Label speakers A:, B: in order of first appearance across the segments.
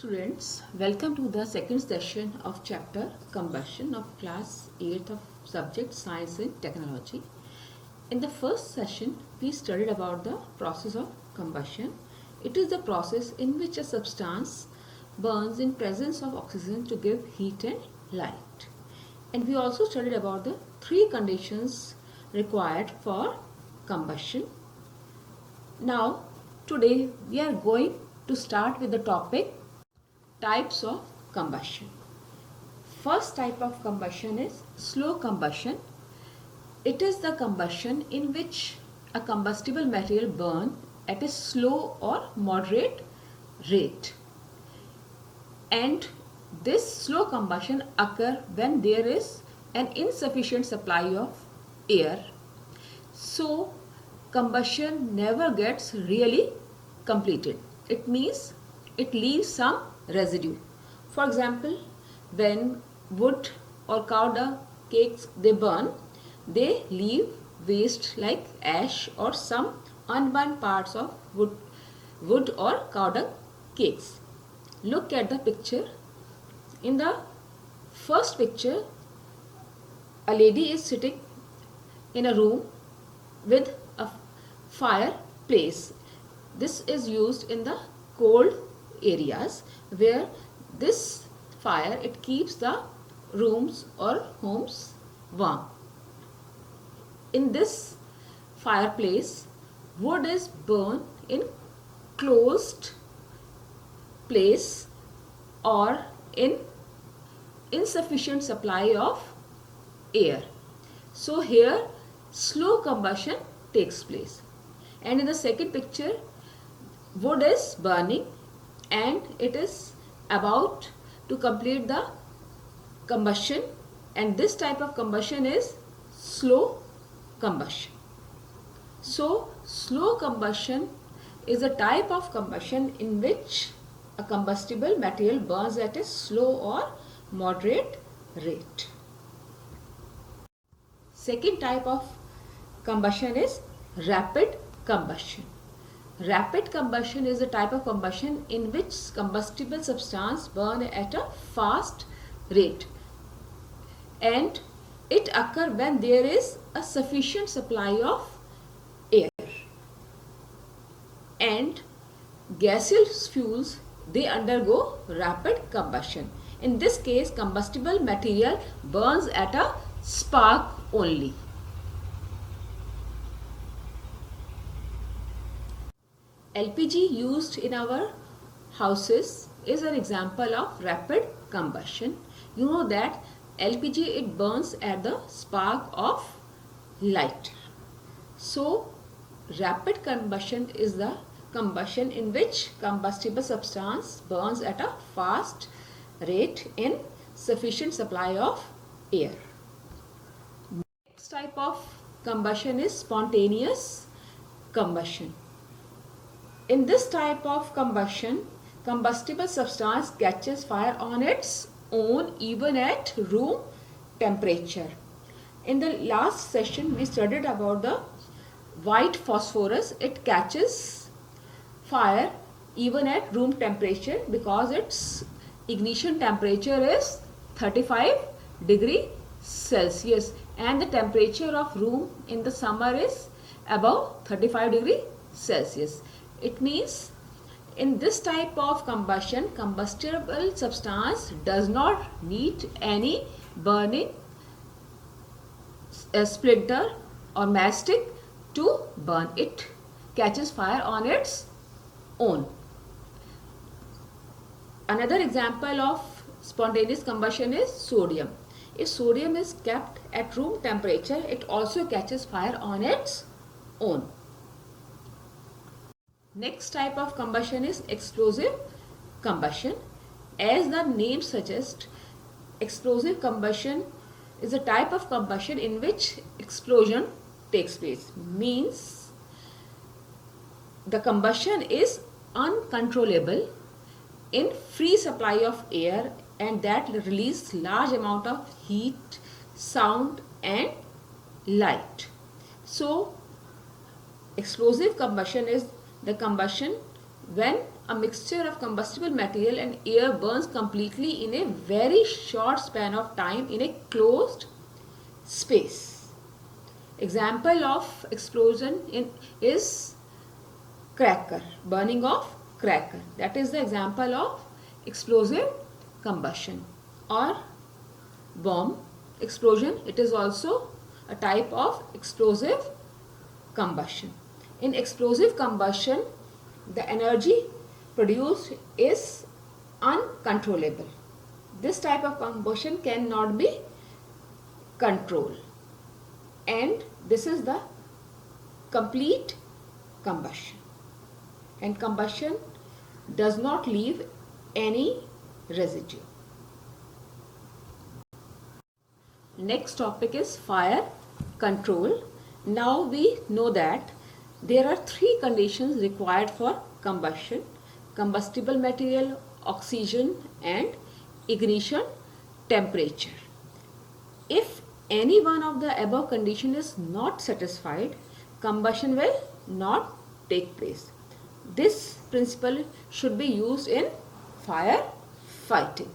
A: Students, welcome to the second session of chapter Combustion of class 8th of subject Science and Technology. In the first session, we studied about the process of combustion. It is the process in which a substance burns in presence of oxygen to give heat and light. And we also studied about the three conditions required for combustion. Now, today we are going to start with the topic types of combustion. First type of combustion is slow combustion. It is the combustion in which a combustible material burns at a slow or moderate rate. And this slow combustion occurs when there is an insufficient supply of air. So combustion never gets really completed. It means it leaves some residue. For example, when wood or cow dung cakes they burn, they leave waste like ash or some unburned parts of wood or cow dung cakes. Look at the picture. In the first picture, a lady is sitting in a room with a fireplace. This is used in the cold areas where this fire it keeps the rooms or homes warm. In this fireplace, wood is burned in closed place or in insufficient supply of air. So here slow combustion takes place. And in the second picture, wood is burning and it is about to complete the combustion, and this type of combustion is slow combustion. So slow combustion is a type of combustion in which a combustible material burns at a slow or moderate rate. Second type of combustion is rapid combustion. Rapid combustion is a type of combustion in which combustible substance burn at a fast rate, and it occurs when there is a sufficient supply of air. And gaseous fuels, they undergo rapid combustion. In this case, combustible material burns at a spark only. LPG used in our houses is an example of rapid combustion. You know that LPG it burns at the spark of light. So rapid combustion is the combustion in which combustible substance burns at a fast rate in sufficient supply of air. Next type of combustion is spontaneous combustion. In this type of combustion, combustible substance catches fire on its own even at room temperature. In the last session, we studied about the white phosphorus. It catches fire even at room temperature because its ignition temperature is 35 degree Celsius and the temperature of room in the summer is above 35 degree Celsius. It means in this type of combustion, combustible substance does not need any burning splinter or matchstick to burn. It catches fire on its own. Another example of spontaneous combustion is sodium. If sodium is kept at room temperature, it also catches fire on its own. Next type of combustion is explosive combustion. As the name suggests, explosive combustion is a type of combustion in which explosion takes place. Means the combustion is uncontrollable in free supply of air and that release large amount of heat, sound and light. So explosive combustion is the combustion when a mixture of combustible material and air burns completely in a very short span of time in a closed space. Example of explosion is cracker, burning of cracker. That is the example of explosive combustion. Or bomb explosion, it is also a type of explosive combustion. In explosive combustion, the energy produced is uncontrollable. This type of combustion cannot be controlled, and this is the complete combustion, and combustion does not leave any residue. Next topic is fire control. Now we know that there are three conditions required for combustion: combustible material, oxygen, and ignition temperature. If any one of the above condition is not satisfied, combustion will not take place. This principle should be used in fire fighting.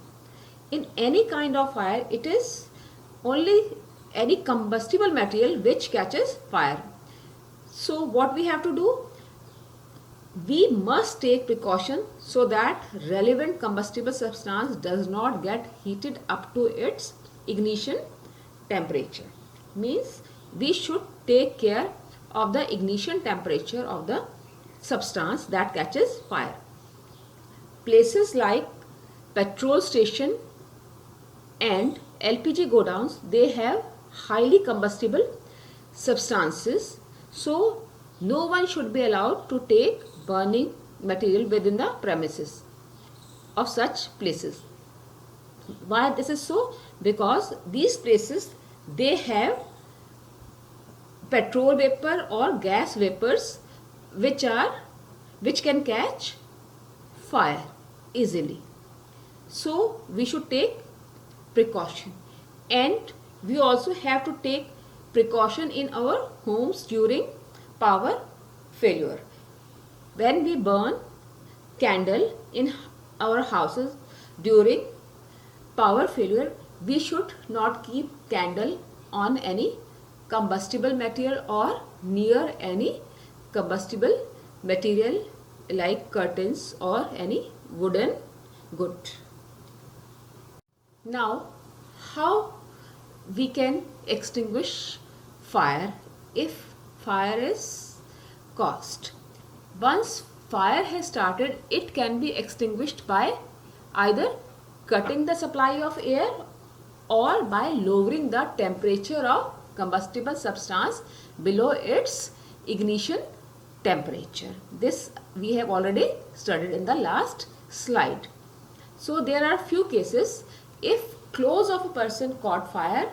A: In any kind of fire, it is only any combustible material which catches fire. So what we have to do? We must take precaution so that relevant combustible substance does not get heated up to its ignition temperature. Means we should take care of the ignition temperature of the substance that catches fire. Places like petrol station and LPG godowns, they have highly combustible substances, so no one should be allowed to take burning material within the premises of such places. Why this is so? Because these places, they have petrol vapor or gas vapors which can catch fire easily. So we should take precaution, and we also have to take precaution in our homes during power failure. When we burn candle in our houses during power failure, we should not keep candle on any combustible material or near any combustible material like curtains or any wooden good. Now, how we can extinguish fire if fire is caused? Once fire has started, it can be extinguished by either cutting the supply of air or by lowering the temperature of combustible substance below its ignition temperature. This we have already studied in the last slide. So there are few cases. If clothes of a person caught fire,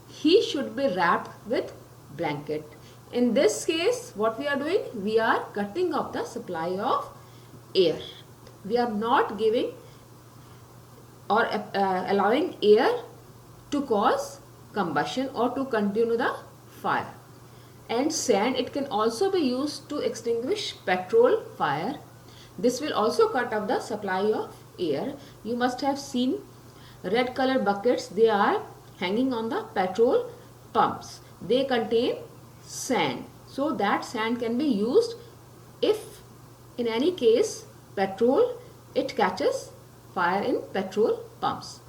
A: he should be wrapped with blanket. In this case, what we are doing? We are cutting off the supply of air. We are not giving or allowing air to cause combustion or to continue the fire. And sand, it can also be used to extinguish petrol fire. This will also cut off the supply of air. You must have seen red color buckets, they are hanging on the petrol pumps. They contain sand. So that sand can be used if in any case petrol, it catches fire in petrol pumps.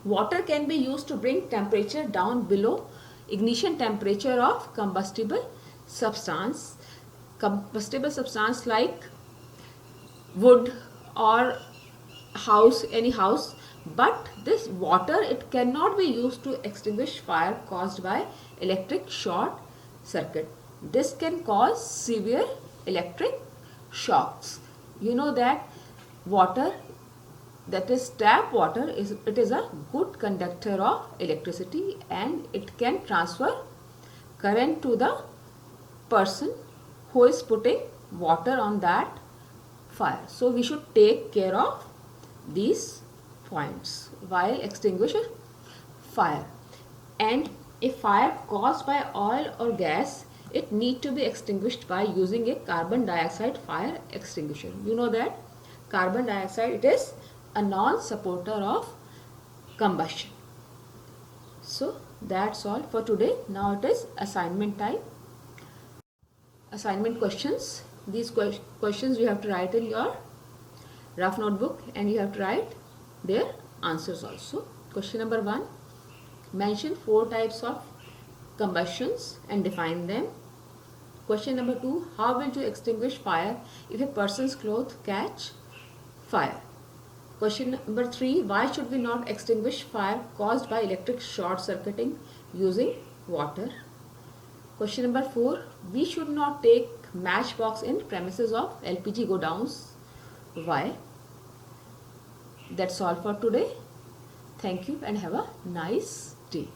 A: Water can be used to bring temperature down below ignition temperature of combustible substance. Combustible substance like wood or house, any house. But this water, it cannot be used to extinguish fire caused by electric short circuit. This can cause severe electric shocks. You know that water, that is tap water, it is a good conductor of electricity and it can transfer current to the person who is putting water on that fire. So we should take care of these points while extinguishing fire. And if fire caused by oil or gas, it need to be extinguished by using a carbon dioxide fire extinguisher. You know that carbon dioxide, it is a non-supporter of combustion. So that's all for today. Now it is assignment time. Assignment questions. These questions you have to write in your rough notebook and you have to write their answers also. Question number 1. Mention 4 types of combustions and define them. Question number 2. How will you extinguish fire if a person's clothes catch fire? Question number 3. Why should we not extinguish fire caused by electric short circuiting using water? Question number 4. We should not take matchbox in premises of LPG godowns. Why? That's all for today. Thank you and have a nice day.